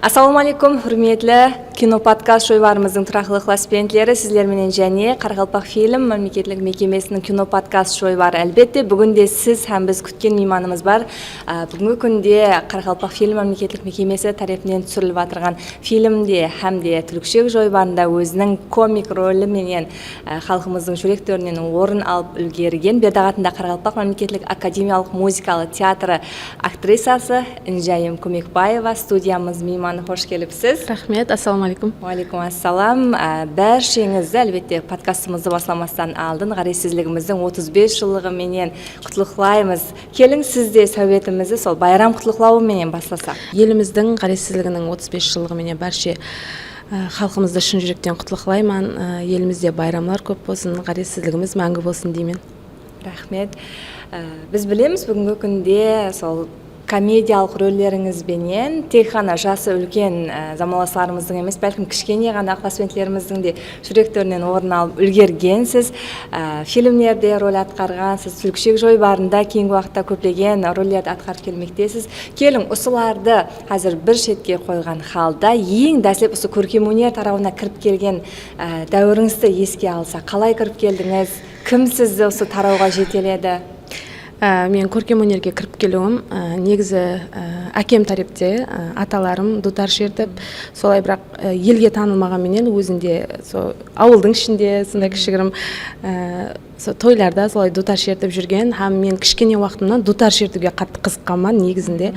Assalamu алейкум, хүрметлі кино подкаст шойбарымыздың тұрақты ықыласпенділері, сіздер менен және Қарақалпақ фильм мемлекеттік мекемесінің кино подкаст шойбары. Әлбетте, бүгінде сіз һәм біз күткен мейманымыз бар. Бүгінгі күнде Қарақалпақ фильм мемлекеттік мекемесі тарапынан түсіріліп жатырған фильмде һәм де Түлікшек жойбарында өзінің комик рөлі менен халқымыздың жүректерінен орын алып үлгерген Бердағатында Қарақалпақ мемлекеттік академиялық музыкалық театры актрисасы Інжайым Көмекбаева студиямыз мейманы, қош келіпсіз. Рахмет, ассаламу алейкум. Уалейкум ассалам. Бәршеңізді әлбетте подкастымызды басламастан алдын ғаресізлігіміздің 35 жылығы менен құтлықлаймыз. Келің сізде сәуетімізді сол байрам құтлықлауы менен басласақ. Еліміздің ғаресізлігінің 35 жылығы менен бәрше халқымызды шын жүректен құтлықлаймын. Елімізде байрамлар көп болсын, ғаресізлігіміз мәңгі болсын деймін. Рахмет. Біз білеміз, бүгінгі күнде сол комедиялық рөлдеріңізбенен тек қана жасы үлкен замаласларымыздың емес, бәлкім кішкене ғана ықыласпенділеріміздің де жүректерінен орын алып үлгергенсіз. Фильмдерде рөл атқарғансыз, Түлікшек жойбарында кейінгі уақытта көптеген рөлдерді атқарып келмектесіз. Келің, осыларды қазір бір шетке қойған халда ең дәслеп осы көркемөнер тарауына кіріп келген дәуіріңізді еске алса, қалай кіріп келдіңіз? Кім сізді осы тарауға жетеледі? Мен көркемөнерге кіріп келуім негізі әкем тарепте, аталарым дутар шертіп, солай бірақ елге танылмаған менен өзінде ауылдың ішінде сондай кішігірім тойларда солай дутар шертіп жүрген, һәм мен кішкене уақытымнан дутар шертуге қатты қызыққанмын негізінде.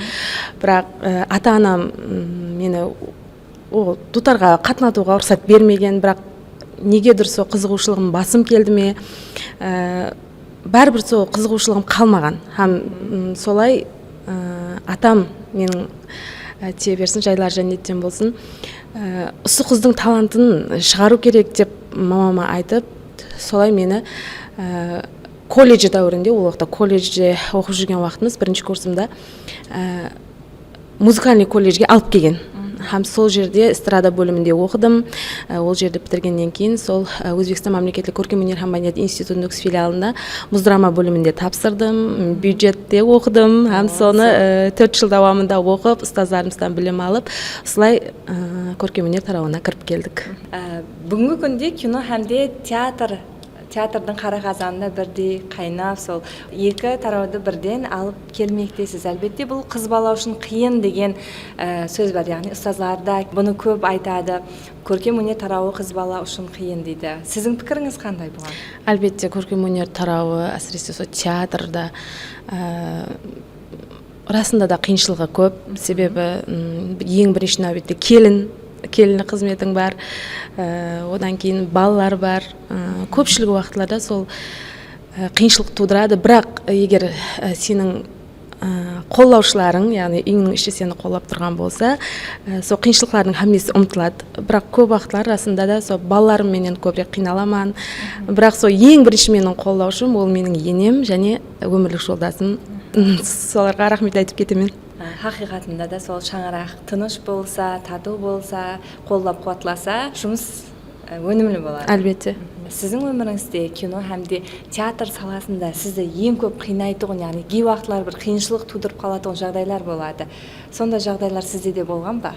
Бірақ ата-анам мені дутарға қатынатуға рұқсат бермеген, бірақ негедір сол қызығушылығым басым келді ме, бәрібір сол қызығушылығым қалмаған. Һәм солай атам менің тие берсін, жайлар жәннеттен болсын, осы қыздың талантын шығару керек деп мамама айтып, солай мені колледж дәуірінде, ол уақытта колледжде оқып жүрген уақытымыз, бірінші курсымда музыкальный колледжге алып келген. Һәм сол жерде эстрада бөлімінде оқыдым. Ол жерді бітіргеннен кейін сол Өзбекстан мемлекеттік көркемөнер һәм мәдениет институтының филиалында муздрама бөлімінде тапсырдым, бюджетте оқыдым, һәм соны 4 жыл давамында оқып, ұстаздарымыздан білім алып, осылай көркемөнер тарауына кіріп келдік. Бүгінгі күнде кино һәм де театрдың қара қазанында бірдей қайнап, сол екі тарауды бірден алып келмектесіз. Әлбетте, бұл қыз бала үшін қиын деген сөз бар, яғни ұстазларда бұны көп айтады. Көркемөнер тарауы қыз бала үшін қиын дейді. Сіздің пікіріңіз қандай бұған? Әлбетте, көркемөнер тарауы, әсіресе сол театрда расында да қиыншылығы көп. Себебі ең бірінші нәубетте келіні қызметің бар, одан кейін балалар бар. Көпшілік уақытларда сол қиыншылық тудырады, бірақ егер сенің қолдаушыларың, яғни үйіңнің іші сені қолдап тұрған болса, сол қиыншылықтардың хаммесі ұмытылады. Бірақ көп уақытлар расында да сол балаларым менен көбірек қиналаман. Бірақ сол ең бірінші менің қолдаушым ол менің енем және өмірлік жолдасым. Соларға рахмет айтып кетемін. Хақиқатында да сол шаңырақ тыныш болса, тату болса, қолдап қуатласа, жұмыс өнімлі болады. Әлбетте. Сіздің өміріңізде кино һәм де театр саласында сізді ең көп қинайтұғын, яғни кей уақытлар бір қиыншылық тудырып қалатын жағдайлар болады. Сонда жағдайлар сізде де болған ба?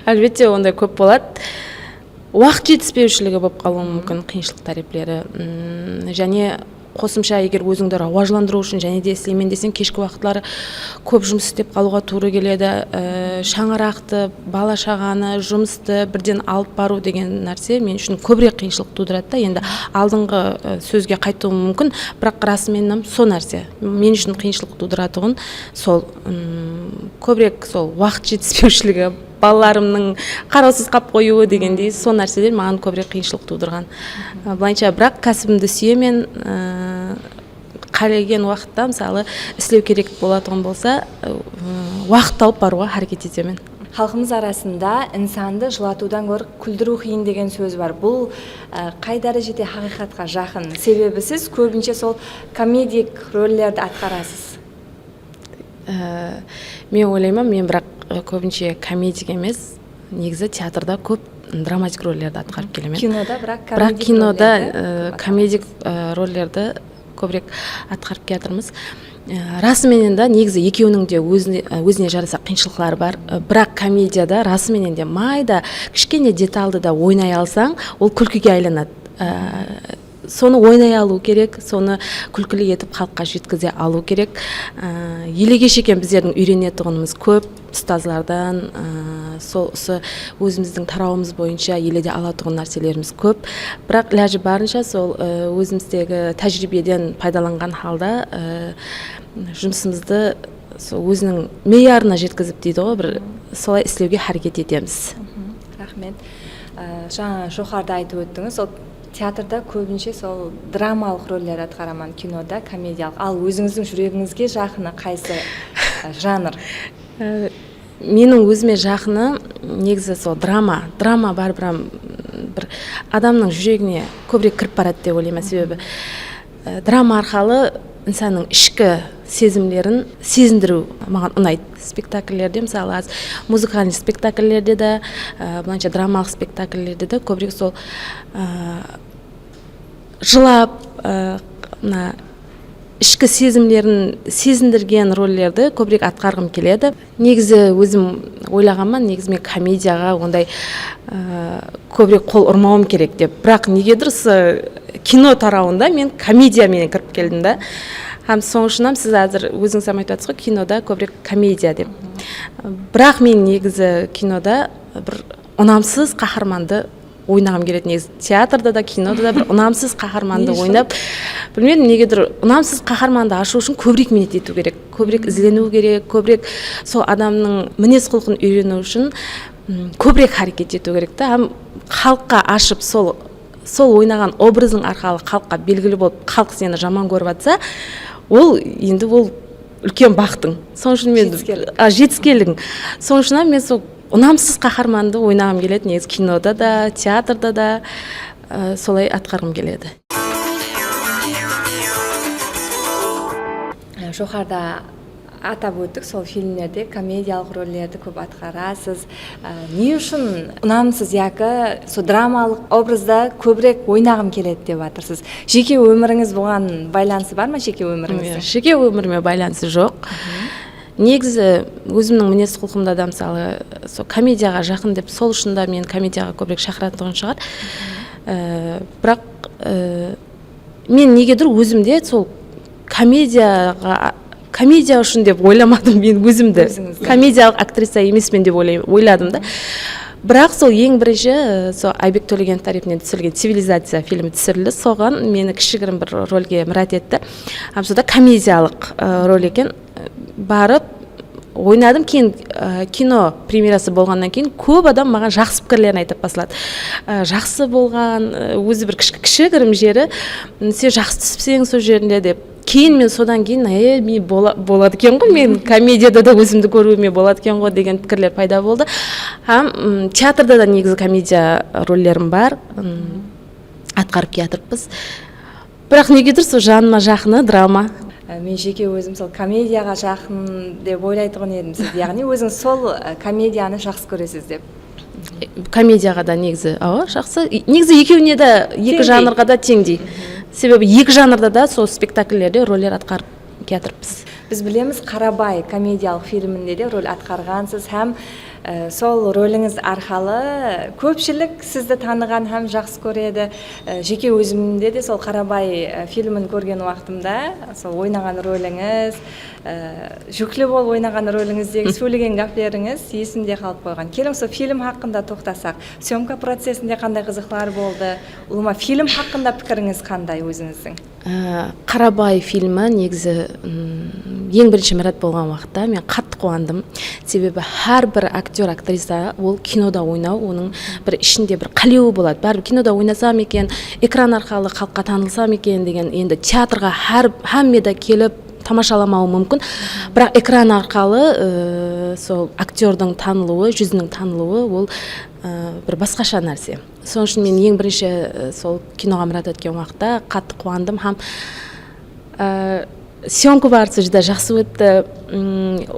Әлбетте, ондай көп болады. Уақыт жетіспеушілігі болып қалуы мүмкін қиыншылық тәреплері. Және қосымша егер өзіңді рауажландыру үшін және де істеймен десең, кешкі уақытлары көп жұмыс істеп қалуға тура келеді. Шаңырақты, бала шағаны, жұмысты бірден алып бару деген нәрсе мен үшін көбірек қиыншылық тудырады да. Енді алдыңғы сөзге қайтуым мүмкін, бірақ расымен сол нәрсе мен үшін қиыншылық тудыратұғын сол көбірек сол уақыт жетіспеушілігі, балаларымның қараусыз қап қоюы дегендей сол нәрселер маған көбірек қиыншылық тудырған. Былайынша, бірақ кәсібімді сүйемін. Қалеген уақытта мысалы істеу керек болатұғын болса, уақыт тауып баруға харекет етемін. Халқымыз арасында инсанды жылатудан гөрі күлдіру қиын деген сөз бар. Бұл қай дәрежеде хақиқатқа жақын? Себебі сіз көбінше сол комедик рөлдерді атқарасыз. Мен ойлаймын, мен бірақ көбінше комедик емес, негізі театрда көп драматик рөлдерді атқарып келемін. Кинода бірақ кинода комедик рөлдерді көбірек атқарып келатырмыз. Расыменен де негізі екеуінің де өзіне жараса қиыншылықтары бар. Бірақ комедияда расыменен де майда кішкене деталды да ойнай алсаң, ол күлкіге айланады. Соны ойнай алу керек, соны күлкілі етіп халыққа жеткізе алу керек. Елеге шекен біздердің үйренетұғынымыз көп, ұстазлардан, осы өзіміздің тарауымыз бойынша еледе алатұғын нәрселеріміз көп. Бірақ ләжі барынша сол өзіміздегі тәжірибеден пайдаланған халда жұмысымызды өзінің меярына жеткізіп дейді ғой, бір солай істеуге харекет етеміз. Рахмет. Жаңа жоғарыда айтып өттіңіз, сол театрда көбінше сол драмалық рөлдер атқарамын, кинода комедиялық. Ал өзіңіздің жүрегіңізге жақыны қайсы жанр? Менің өзіме жақыны негізі сол драма бар, бір адамның жүрегіне көбірек кіріп барады деп ойлаймын. Себебі драма арқылы инсанның ішкі сезімлерін сезіндіру маған ұнайды. Спектакльлерде, мысалы, музыкальный спектакльлерде де, бұланша драмалық спектакльлерде де көбірек сол жылап, ішкі сезімлерін сезіндірген рөлдерді көбірек атқарғым келеді. Негізі өзім ойлағанмын, негізі мен комедияға ондай көбірек қол ұрмауым керек деп. Бірақ неге дұрыс кино тарауында мен комедиямен кіріп келдім да. Соң үшін сіз әзір өзіңіз айтып жатсыз ғой, кинода көбірек комедия деп. Бірақ мен негізі кинода бір ұнамсыз қаһарманды ойнағым келеді. Негізі театрда да, кинода да бір ұнамсыз қаһарманды ойнап, білмедім негедір ұнамсыз қаһарманды ашу үшін көбірек минет ету керек, көбірек іздену керек, көбірек сол адамның мінез құлқын үйрену үшін көбірек харекет ету керек та. Халыққа ашып сол ойнаған образың арқылы халыққа белгілі болып, халық сені жаман көріп жатса, ол енді ол үлкен бақтың. Соң үшін мен жетіскелдің. Соң үшін мен сол ұнамсыз қаһарманды ойнағым келеді. Негізі кинода да, театрда да солай атқарғым келеді. Жоғарыда атап өттік, сол фильмдерде комедиялық рөлдерді көп атқарасыз. Не үшін ұнамсыз яки сол драмалық образда көбірек ойнағым келеді деп жатырсыз? Жеке өміріңіз бұған байланысы бар ма, жеке өміріңіздің? Жеке өміріме байланысы жоқ. Негізі өзімнің мінез құлқымда да мысалы сол комедияға жақын деп, сол үшін да мен комедияға көбірек шақыратұғын шығар. Бірақ мен негедір өзімде сол комедия үшін деп ойламадым, мен өзімді комедиялық актриса емеспін деп ойладым да. Бірақ сол ең бірінші сол Айбек Төлегенов тарапынан түсірілген «Цивилизация» фильмі түсірілді. Соған мені кішігірім бір рөлге мұрат етті. Сода комедиялық рөл екен. Барып ойнадым. Кейін кино премьерасы болғаннан кейін көп адам маған жақсы пікірлерін айтып басылады. Жақсы болған, өзі бір кішігірім жері, сен жақсы түсіпсең сол жерінде деп. Кейін мен содан кейін болады екен ғой, мен комедияда да өзімді көруіме болады екен ғой деген пікірлер пайда болды. Театрда да негізі комедия рөлдерім бар, атқарып келатырмыз. Бірақ негедір сол жаныма жақыны драма. Мен жеке өзім сол комедияға жақын деп ойлайтұғын едім сіз. Яғни өзіңіз сол комедияны жақсы көресіз деп. Комедияға да негізі жақсы. Негізі екеуіне де, екі жанрға да теңдей. Себебі екі жанрда да сол спектакльлерде рөлдер атқарып келатырмыз. Біз білеміз, Қарабай комедиялық фильмінде де рөл атқарғансыз, һәм сол рөліңіз арқылы көпшілік сізді таныған һәм жақсы көреді. Жеке өзімде де сол Қарабай фильмін көрген уақытымда сол ойнаған рөліңіз, жүклі бол ойнаған рөліңіздегі сөйлеген гаплеріңіз есімде қалып қойған. Келің сол фильм хақында тоқтасақ, съемка процесінде қандай қызықтар болды? Улыма фильм хақында пікіріңіз қандай өзіңіздің? Қарабай фильмі негізі ең бірінші мұрат болған уақытта мен қатты қуандым. Себебі әр бір актер, актриса ол кинода ойнау, оның бір ішінде бір қалеуі болады. Бәрі кинода ойнасам екен, экран арқылы халыққа танылсам екен деген, енді театрға әммеда келіп тамашаламауы мүмкін. Бірақ экран арқылы сол актердің танылуы, жүзінің танылуы ол бір басқаша нәрсе. Соның үшін мен ең бірінші сол киноға мұрат еткен уақытта қатты қуандым. Съемка барысы жүдә жақсы өтті.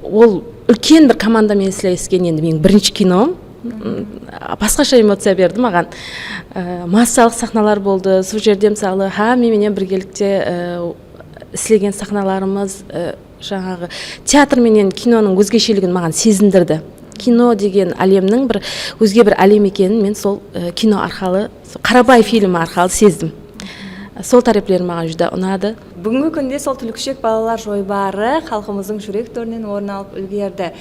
Ол үлкен бір командамен істескен енді менің бірінші кином. Басқаша эмоция берді маған. Массалық сахналар болды. Сол жерде мысалы менімен біргелікте істеген сахналарымыз жаңағы театр менен киноның өзгешелігін маған сезіндірді. Кино деген әлемнің бір өзге бір әлем екенін мен сол кино арқылы, Қарабай фильмі арқылы сездім. Сол тәреплер маған жүдә ұнады. Бүгінгі күнде сол түлікшек балалар жойбары халқымыздың жүрек төрінен орын алып үлгерді.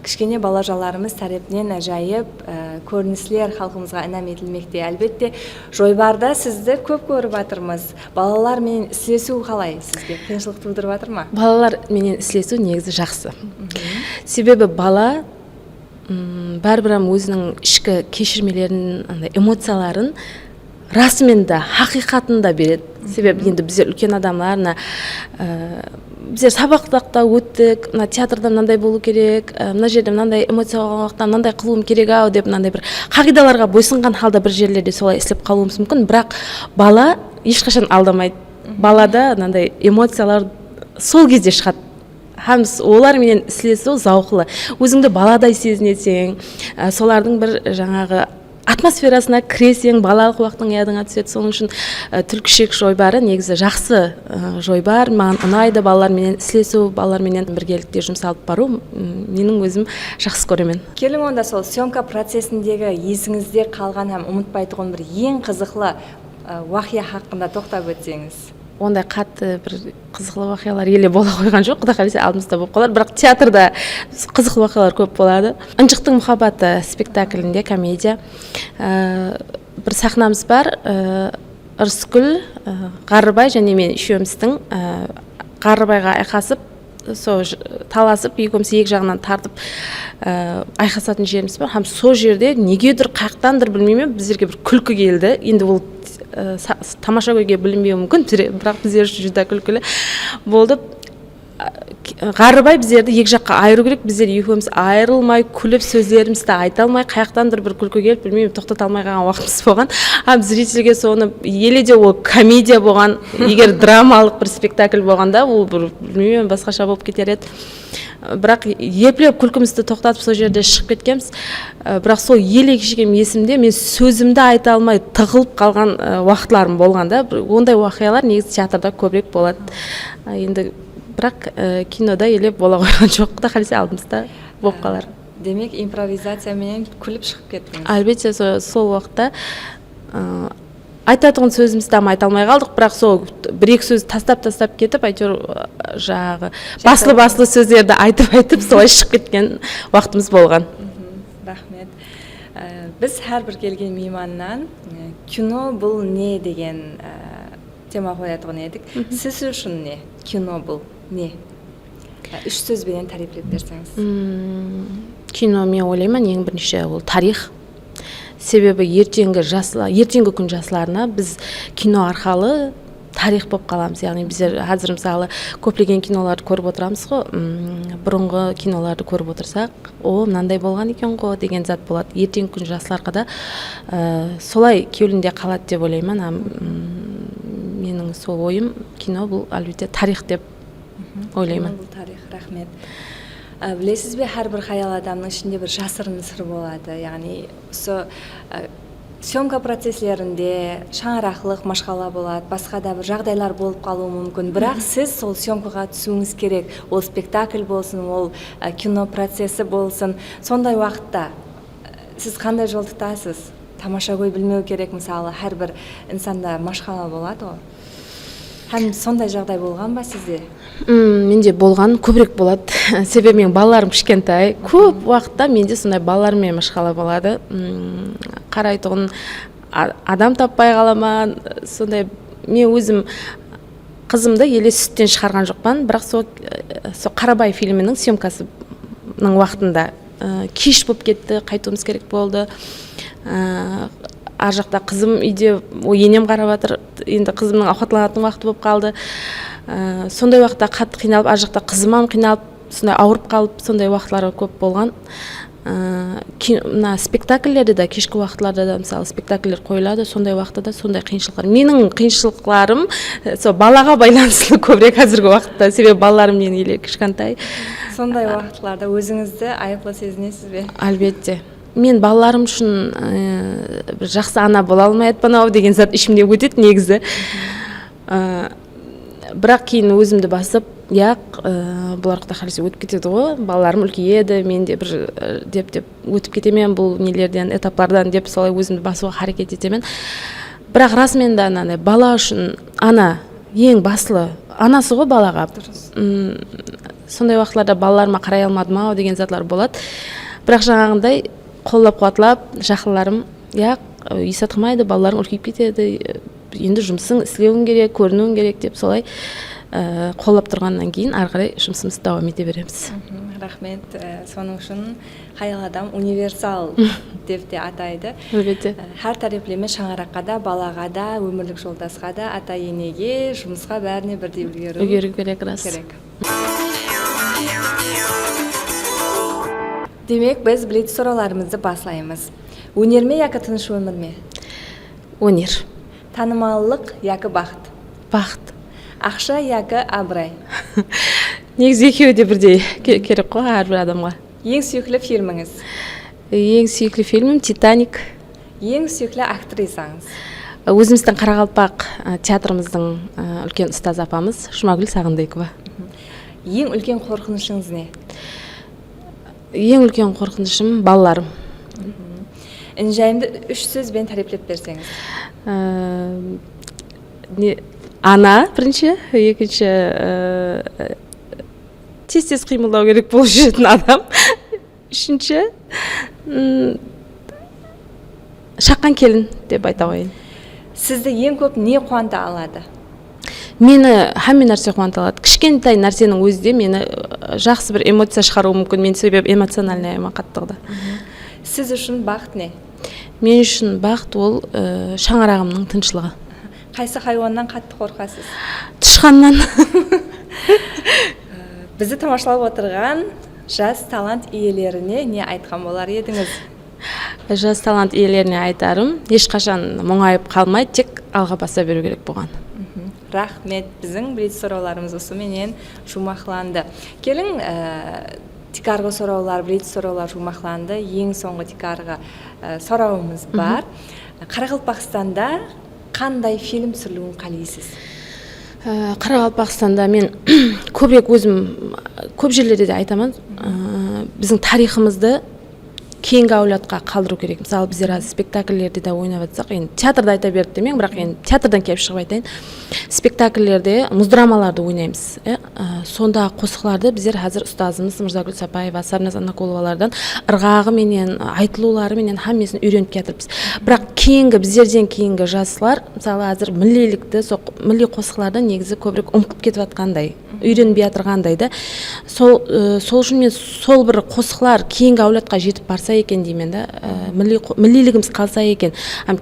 Кішкене балажаларымыз тарапынан әжайып көріністер халқымызға інәм етілмекте. Әлбетте жойбарда сізді көп көріп жатырмыз. Балалар менен ислесу қалай сізге? Қиыншылық тудырып жатыр ма? Балалар менен ислесу негізі жақсы. Себебі бала бәрібір өзінің ішкі кешірмелерін, эмоцияларын расымен де хақиқатын да береді. Себебі енді біздер үлкен адамларына біздер сабақта өттік, театрда мынандай болу керек, мына жерде мынандай эмоция болған уақытта мынандай қылуым керек ау деп мынандай бір қағидаларға бойсынған халда бір жерлерде солай істеп қалуымыз мүмкін, бірақ бала ешқашан алдамайды. Балада мынандай эмоциялар сол кезде шығады. Һәм олар менен ислесу зауқлы. Өзіңді баладай сезінесің, солардың бір жаңағы атмосферасына кіресең, балалық уақытың ядыңа түседі. Соның үшін түлкішек жойбары негізі жақсы жойбар. Маған ұнайды балалар менен ислесу, балалар менен біргелікте жұмсалып бару, менің өзім жақсы көремін. Келің онда сол съемка процесіндегі есіңізде қалған һәм ұмытпайтұғын бір ең қызықлы уақия хақында тоқтап өтсеңіз. Ондай қатты бір қызықлы уақиялар еле бола қойған жоқ, құда қаласа алдымызда болып қалар, бірақ театрда қызықлы уақиялар көп болады. Ынжықтың мұхаббаты спектаклінде, комедия, бір сахнамыз бар, Ырысгүл, Қарыбай және мен үшеуміздің Қарыбайға айқасып, сол таласып, екеуміз екі жағынан тартып айқасатын жеріміз бар. Һәм сол жерде негедір қаяқтандыр білмеймін, біздерге бір күлкі келді. Енді ол тамаша көйге білінбеуі мүмкін, бірақ біздер үшін жүдә күлкілі болды. Қарыбай біздерді екі жаққа айыру керек, біздер екеуміз айырылмай, күліп сөздерімізді айта алмай, қаяқтан бір күлкі келіп, білмеймін, тоқтата алмай қалған уақытымыз болған. Зрительге соны еледе ол комедия болған, егер драмалық бір спектакль болғанда, ол бір білмеймін, басқаша болып кетер еді. Бірақ еплеп күлкімізді тоқтатып сол жерде шығып кеткенбіз. Бірақ сол еле кешегем есімде мен сөзімді айта алмай тығылып қалған уақытларым болғанда, ондай уақиялар негізі театрда көбірек болады. Енді бірақ кинода елеп бола қойған жоқ, құда қаласа алдымызда болып қалар. Демек импровизация менен күліп шығып кеттіңіз. Әлбетте сол уақытта айтатығын сөзімізді айта алмай қалдық, бірақ сол бір-екі сөз тастап кетіп, әйтеуір жағы баслы сөздерді айтып солай шығып кеткен уақытымыз болған. Рахмет. Біз әрбір келген мейманнан кино бұл не деген тема қоятын едік. Сіз үшін не? Кино бұл не? Үш сөзбенен тарифлеп берсеңіз. Кино мен ойлаймын ең бірінші ол тарих. Себебі ертеңгі күн жастарына біз кино арқылы тарих болып қаламыз. Яғни біздер қазір мысалы көптеген киноларды көріп отырамыз ғой, бұрынғы киноларды көріп отырсақ, о, мынандай болған екен ғой деген зат болады. Ертеңгі күн жастарға да солай кеулінде қалады деп ойлаймын. Менің сол ойым, кино бұл әлбетте тарих деп ойлаймын. Бұл тарих, рахмет. Білесіз бе, әрбір хаял адамның ішінде бір жасырын сыр болады. Яғни съемка процесслерінде шаңырақлық машқала болады, басқа да бір жағдайлар болып қалуы мүмкін. Бірақ сіз сол съемкаға түсуіңіз керек. Ол спектакль болсын, ол кино процесі болсын. Сондай уақытта сіз қандай жол тұтасыз? Тамаша көй білмеу керек, мысалы, әрбір инсанда машқала болады ғой. Һәм сондай жағдай болған ба сізде? Менде болған көбірек болады. Себебі мен балаларым кішкентай. Көп уақытта менде сондай балалармен машқала болады. Қарайтұғын адам таппай қаламан. Сондай мен өзім қызымды еле сүттен шығарған жоқпан, бірақ сол Қарабай фильмінің съемкасының уақытында кеш болып кетті, қайтуымыз керек болды. Ар жақта қызым үйде, енем қарап жатыр, енді қызымның ауқатланатын уақыты болып қалды. Сондай уақытта қатты қиналып, ар жақта қызымам қиналып, сондай ауырып қалып, сондай уақытлары көп болған. Мына спектакльлерде де, кешкі уақытларда да мысалы спектакльлер қойылады, сондай уақытта да сондай қиыншылықтар. Менің қиыншылықтарым сол балаға байланысты көбірек қазіргі уақытта, себебі балаларым мен еле кішкентай. Сондай уақытларда өзіңізді айыплы сезінесіз бе? Әлбетте. Мен балаларым үшін бір жақсы ана бола алмай атпан ау деген зат ішімде өтеді негізі. бірақ кейін өзімді басып, бұлар құдай қаласа өтіп кетеді ғой, балаларым үлкейеді, мен де бір деп өтіп кетемен бұл нелерден, этаптардан деп солай өзімді басуға харекет етемен. Бірақ расымен де анандай бала үшін ана ең басылы, анасы ғой балаға. Сондай уақытларда балаларыма қарай алмадым ау деген затлар болады. Бірақ жаңағындай қолдап қуатлап, жақынларым, үй сатқымайды, балаларың үлкейіп кетеді, енді жұмысың істеуің керек, көрінуің керек деп солай қолдап тұрғаннан кейін ары қарай жұмысымызды давам ете береміз. Рахмет. Соның үшін қаял адам универсал деп те атайды. Әр тареплеме шаңыраққа да, балаға да, өмірлік жолдасқа да, ата-енеге, жұмысқа бәріне бірдей үлгеру керек, рас. Демек, біз білетін сұрауларымызды баслаймыз. Өнер ме, яки тыныш өмір ме? Өнер. Танымаллық, яки бақыт? Бақыт. Ақша, яки абырой? Негізі екеуі де бірдей керек қой әрбір адамға. Ең сүйікті фильміңіз? Ең сүйікті фильмім «Титаник». Ең сүйікті актрисаңыз? Өзіміздің Қарақалпақ театрымыздың үлкен ұстаз апамыз Жұмагүл Сағындайкова. Ең үлкен қорқынышыңыз не? Ең үлкен қорқынышым балаларым. Інжайымды 3 сөзбен тарифлеп берсеңіз? Ана бірінші, екінші тез қимылдау керек болып жүретін адам. Үшінші шаққан келін деп айта қояйын. Сізді ең көп не қуанта алады? Мені һәмме нәрсе қуанта алады. Кішкентай нәрсенің өзі де мені жақсы бір эмоция шығаруы мүмкін. Мен себебі эмоциональный қаттығыда. Сіз үшін бақыт не? Мен үшін бақыт ол шаңырағымның тыныштығы. Қайсы хайуаннан қатты қорқасыз? Тышқаннан. Бізді тамашалап отырған жас талант иелеріне не айтқан болар едіңіз? Жас талант иелеріне айтарым, ешқашан мұңайып қалмай, тек алға баса беру керек болған. Рахмет. Біздің білетін сұрауларымыз осыменен жұмақланды. Келін, тикарғы сұраулар, білетін сұраулар жұмақланды. Ең соңғы тикарғы сұрауымыз бар. Қарақалпақстанда қандай фильм түсірілуін қалайсыз? Қарақалпақстанда мен көбірек өзім көп жерлерде де айтамын, біздің тарихымызды кейінгі әулетқа қалдыру керек. Мысалы, біздер аз спектакльлерде де ойнап жатсақ, енді театрда айта берді демең, бірақ енді театрдан келіп шығып айтайын. Спектакльлерде муздрамаларды ойнаймыз. Сонда қосықларды біздер қазір ұстазымыз Мырзагүл Сапаева, Сарназ Анакуловалардан ырғағы менен, айтылулары менен һәммесін үйреніп кетірбіз. Бірақ кейінгі біздерден кейінгі жаслар, мысалы, қазір миллилікті, милли қосықлардан негізі көбірек ұмытып кетіп жатқандай, үйренбей жатырғандай да. Сол үшін мен сол бір қосықлар кейінгі әулетқа жетіп барса екен деймін да, миллилігіміз қалса екен.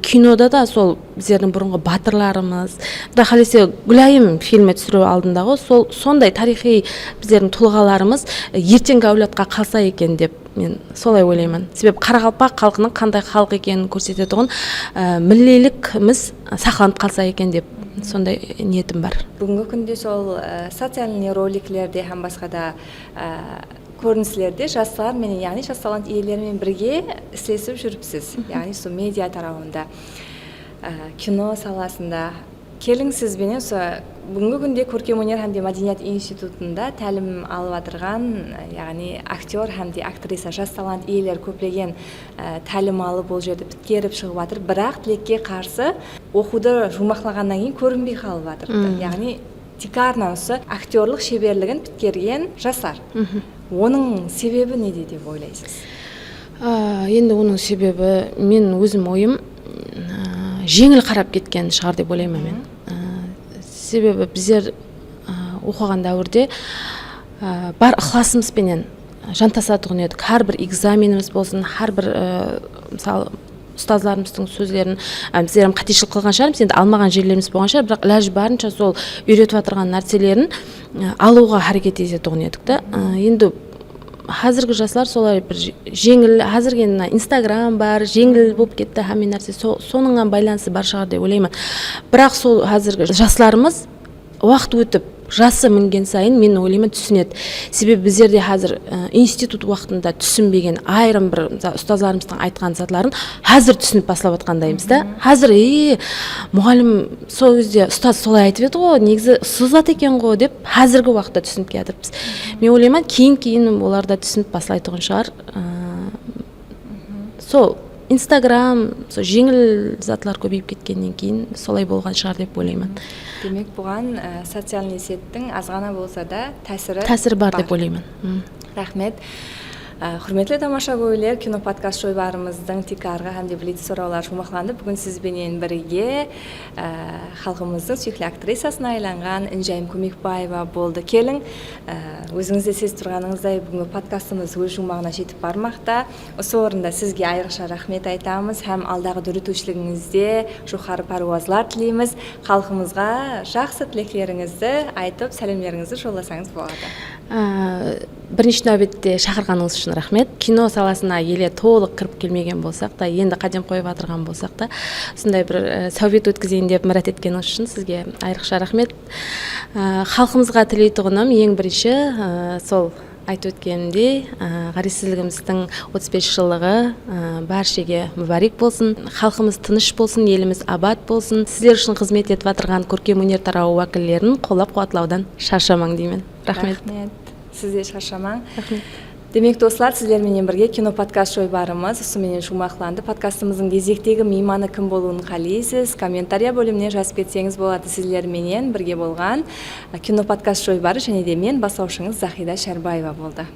Кинода да сол біздердің бұрынғы батырларымыз, да қалесе Гүлайым фильмі түсіру алдындағы сондай тарихи біздердің тұлғаларымыз ертеңгі әулетқа қалса екен деп мен солай ойлаймын. Себебі Қарақалпақ халқының қандай халық екенін көрсететұғын, миллилігіміз сақланып қалса екен деп сондай ниетім бар. Бүгінгі күнде сол социальный роликлерде һәм басқада көрінісілерде жастар менен, яғни жас талант иелерімен бірге істесіп жүріпсіз. Яғни сол медиа тарауында, кино саласында. Келің сізбенен бүгінгі күнде көркемөнер һәм мәдениет институтында тәлім алып жатырған, яғни актер һәм актриса жас талант иелері көплеген тәлім алып ол жерде біткеріп шығып жатыр, бірақ тілекке қарсы оқуды жұмақлағаннан кейін көрінбей қалып жатыр. Яғни тикарна осы актерлық шеберлігін біткерген жасар. Оның себебі неде деп ойлайсыз? Енді оның себебі мен өзім ойым жеңіл қарап кеткен шығар деп ойлаймын мен. Себебі біздер оқыған дәуірде бар ықыласымызбенен жантасатығын едік. Әрбір экзаменіміз болсын, әрбір мысалы ұстазларымыздың сөздерін біздерім қатешілік қылған шығармыз, енді алмаған жерлеріміз болған шығар, бірақ ләж барынша сол үйретіп отырған нәрселерін алуға харекет ететұғын едік та. Енді қазіргі жаслар солай бір жеңіл, қазіргі Инстаграм бар, жеңіл болып кетті һәмме нәрсе, соныңған байланысы бар шығар деп ойлаймын. Бірақ сол қазіргі жасларымыз уақыт өтіп жасы мінген сайын мен ойлаймын түсінеді. Себебі біздерде қазір институт уақытында түсінбеген айрым бір ұстаздарымыздың айтқан затларын қазір түсініп бастап жатқандаймыз да. Қазір мұғалім сол кезде ұстаз солай айтып еді ғой, негізі сызат екен ғой деп қазіргі уақытта түсініп келе жатырмыз. Мен ойлаймын кейін олар да түсініп бастайтұғын шығар. Сол Инстаграм, сол жеңіл затлар көбейіп кеткеннен кейін солай болған шығар деп ойлаймын. Демек бұған социальный сеттің азғана болса да тәсірі бар деп ойлаймын. Рахмет. Құрметлі тамаша көйлер, кино подкаст шойбарымыздың тикарға һәм де білеті сұраулар жұмақланды. Бүгін сізбенен бірге халқымыздың сүйікті актрисасына айланған Інжайым Көмекбаева болды. Келің, өзіңізде сез тұрғаныңыздай бүгінгі подкастымыз өз жұмағына жетіп бармақта. Осы орында сізге айрықша рахмет айтамыз һәм алдағы дүрітушілігіңізде жоғары паруазлар тілейміз. Халқымызға жақсы тілектеріңізді айтып, сәлемдеріңізді жолдасаңыз болады. Бірінші нәубетте шақырғаныңыз үшін рахмет. Кино саласына еле толық кіріп келмеген болсақ та, енді қадам қойып отырған болсақ та, сондай бір сәубет өткізейін деп мұрат еткеніңіз үшін сізге айрықша рахмет. Халқымызға тілейтұғыным ең бірінші сол айтып өткенімдей, ғарисізлігіміздің 35 жылығы баршаға мүбәрек болсын, халқымыз тыныш болсын, еліміз абат болсын. Сіздер үшін қызмет етіп отырған көркем өнер тарауы уәкілдерін қолдап қуатлаудан шаршамаң деймін. Рахмет. Сізде шаршамаң. Демек достар, сіздерменен бірге кино подкаст шойбарымыз осыменен жұмақланды. Подкастымыздың кезектегі мейманы кім болуын қалайсыз? Комментария бөліміне жазып кетсеңіз болады. Сіздерменен бірге болған кино подкаст шойбары және де мен бастаушыңыз Захида Шәрбаева болды.